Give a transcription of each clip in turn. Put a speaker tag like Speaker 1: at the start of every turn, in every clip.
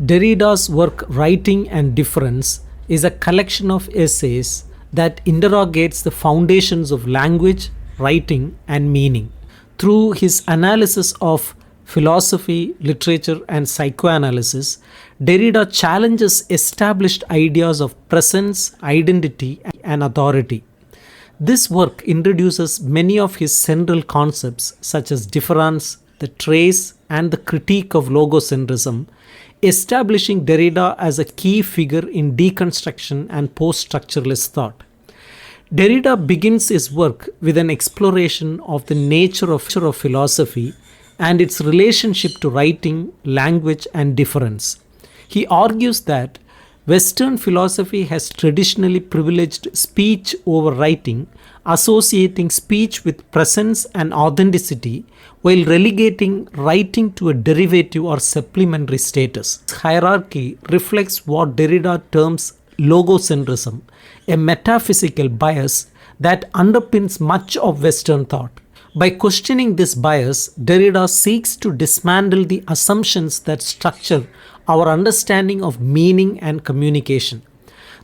Speaker 1: Derrida's work Writing and Difference is a collection of essays that interrogates the foundations of language, writing, and meaning. Through his analysis of philosophy, literature, and psychoanalysis, Derrida challenges established ideas of presence, identity, and authority. This work introduces many of his central concepts such as difference, the trace, and the critique of logocentrism, establishing Derrida as a key figure in deconstruction and post-structuralist thought. Derrida begins his work with an exploration of the nature of philosophy and its relationship to writing, language, and difference. He argues that Western philosophy has traditionally privileged speech over writing, associating speech with presence and authenticity while relegating writing to a derivative or supplementary status. This hierarchy reflects what Derrida terms logocentrism, a metaphysical bias that underpins much of Western thought. By questioning this bias, Derrida seeks to dismantle the assumptions that structure our understanding of meaning and communication.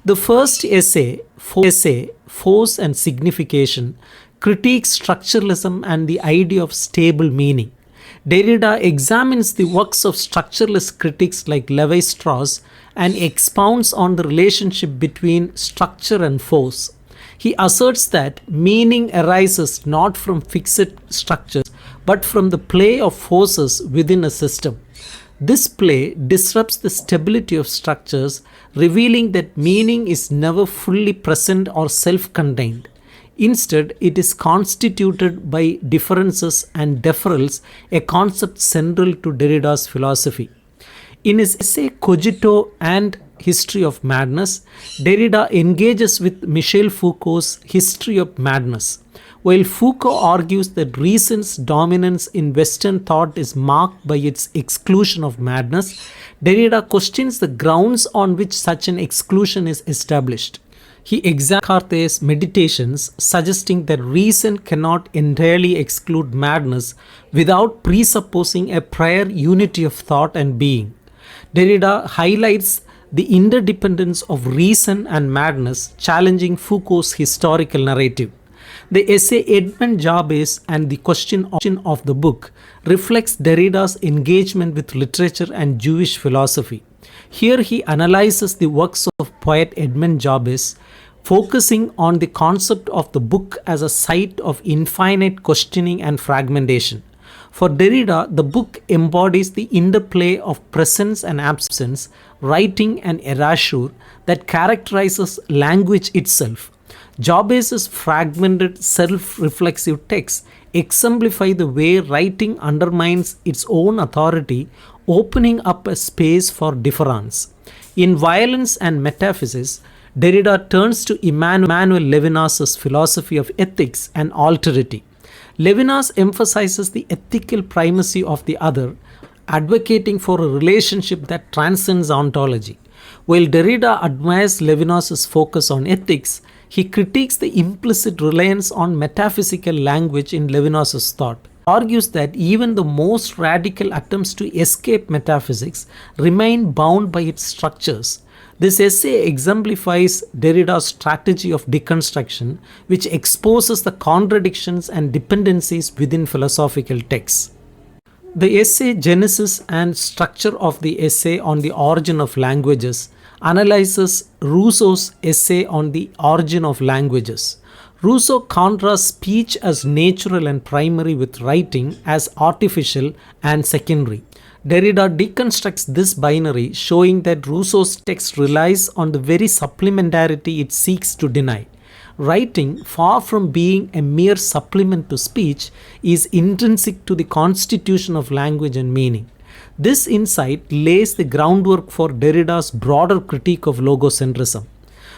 Speaker 1: The first essay, Force and Signification, critiques structuralism and the idea of stable meaning. Derrida examines the works of structuralist critics like Lévi-Strauss and expounds on the relationship between structure and force. He asserts that meaning arises not from fixed structures but from the play of forces within a system. This play disrupts the stability of structures, revealing that meaning is never fully present or self-contained. Instead, it is constituted by differences and deferrals, a concept central to Derrida's philosophy. In his essay Cogito and History of Madness, Derrida engages with Michel Foucault's History of Madness. While Foucault argues that reason's dominance in Western thought is marked by its exclusion of madness, Derrida questions the grounds on which such an exclusion is established. He examines Descartes' Meditations, suggesting that reason cannot entirely exclude madness without presupposing a prior unity of thought and being. Derrida highlights the interdependence of reason and madness, challenging Foucault's historical narrative. The essay Edmund Jabez and the Question of the Book reflects Derrida's engagement with literature and Jewish philosophy. Here he analyzes the works of poet Edmund Jabez, focusing on the concept of the book as a site of infinite questioning and fragmentation. For Derrida, the book embodies the interplay of presence and absence, writing and erasure that characterizes language itself. Jabez's fragmented self-reflexive texts exemplify the way writing undermines its own authority, opening up a space for difference. In Violence and Metaphysics, Derrida turns to Emmanuel Levinas's philosophy of ethics and alterity. Levinas emphasizes the ethical primacy of the other, advocating for a relationship that transcends ontology. While Derrida admires Levinas's focus on ethics, he critiques the implicit reliance on metaphysical language in Levinas's thought. He argues that even the most radical attempts to escape metaphysics remain bound by its structures. This essay exemplifies Derrida's strategy of deconstruction, which exposes the contradictions and dependencies within philosophical texts. The essay Genesis and Structure of the Essay on the Origin of Languages analyzes Rousseau's essay on the origin of languages. Rousseau contrasts speech as natural and primary with writing as artificial and secondary. Derrida deconstructs this binary, showing that Rousseau's text relies on the very supplementarity it seeks to deny. Writing, far from being a mere supplement to speech, is intrinsic to the constitution of language and meaning. This insight lays the groundwork for Derrida's broader critique of logocentrism.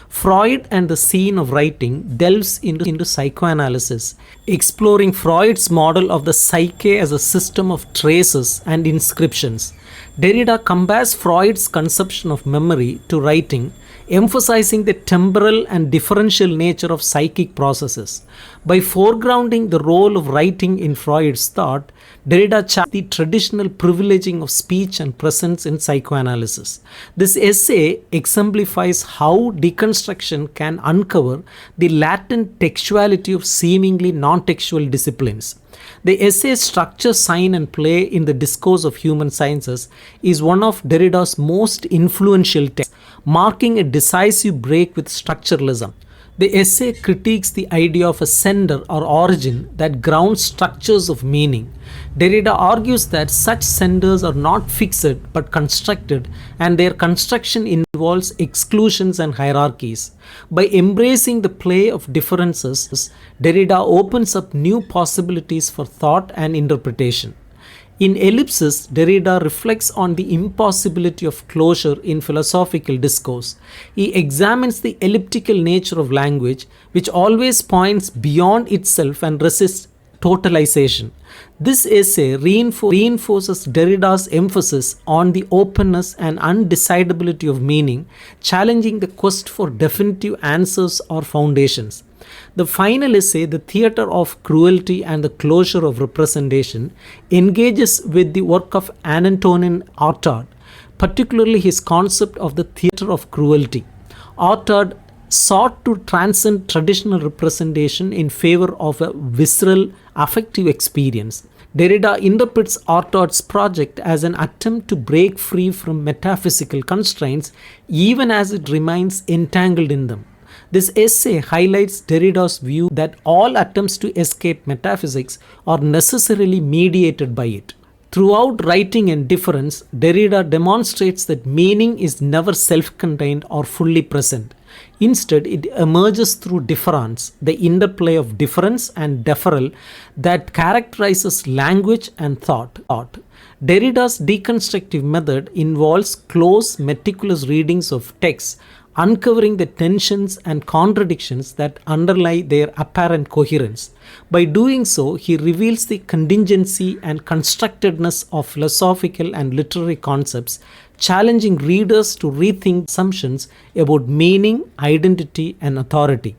Speaker 1: Freud and the Scene of Writing delves into psychoanalysis, exploring Freud's model of the psyche as a system of traces and inscriptions. Derrida compares Freud's conception of memory to writing, emphasizing the temporal and differential nature of psychic processes. By foregrounding the role of writing in Freud's thought, Derrida challenged the traditional privileging of speech and presence in psychoanalysis. This essay exemplifies how deconstruction can uncover the latent textuality of seemingly non textual disciplines. The essay's structure, sign, and play in the discourse of human sciences is one of Derrida's most influential texts, marking a decisive break with structuralism. The essay critiques the idea of a sender or origin that grounds structures of meaning. Derrida argues that such senders are not fixed but constructed, and their construction involves exclusions and hierarchies. By embracing the play of differences, Derrida opens up new possibilities for thought and interpretation. In Ellipsis, Derrida reflects on the impossibility of closure in philosophical discourse. He examines the elliptical nature of language, which always points beyond itself and resists totalization. This essay reinforces Derrida's emphasis on the openness and undecidability of meaning, challenging the quest for definitive answers or foundations. The final essay, The Theatre of Cruelty and the Closure of Representation, engages with the work of Antonin Artaud, particularly his concept of the theatre of cruelty. Artaud sought to transcend traditional representation in favor of a visceral, affective experience. Derrida interprets Artaud's project as an attempt to break free from metaphysical constraints, even as it remains entangled in them. This essay highlights Derrida's view that all attempts to escape metaphysics are necessarily mediated by it. Throughout Writing and Difference, Derrida demonstrates that meaning is never self-contained or fully present. Instead, it emerges through difference, the interplay of difference and deferral that characterizes language and thought. Derrida's deconstructive method involves close, meticulous readings of texts, uncovering the tensions and contradictions that underlie their apparent coherence. By doing so, he reveals the contingency and constructedness of philosophical and literary concepts, challenging readers to rethink assumptions about meaning, identity, and authority.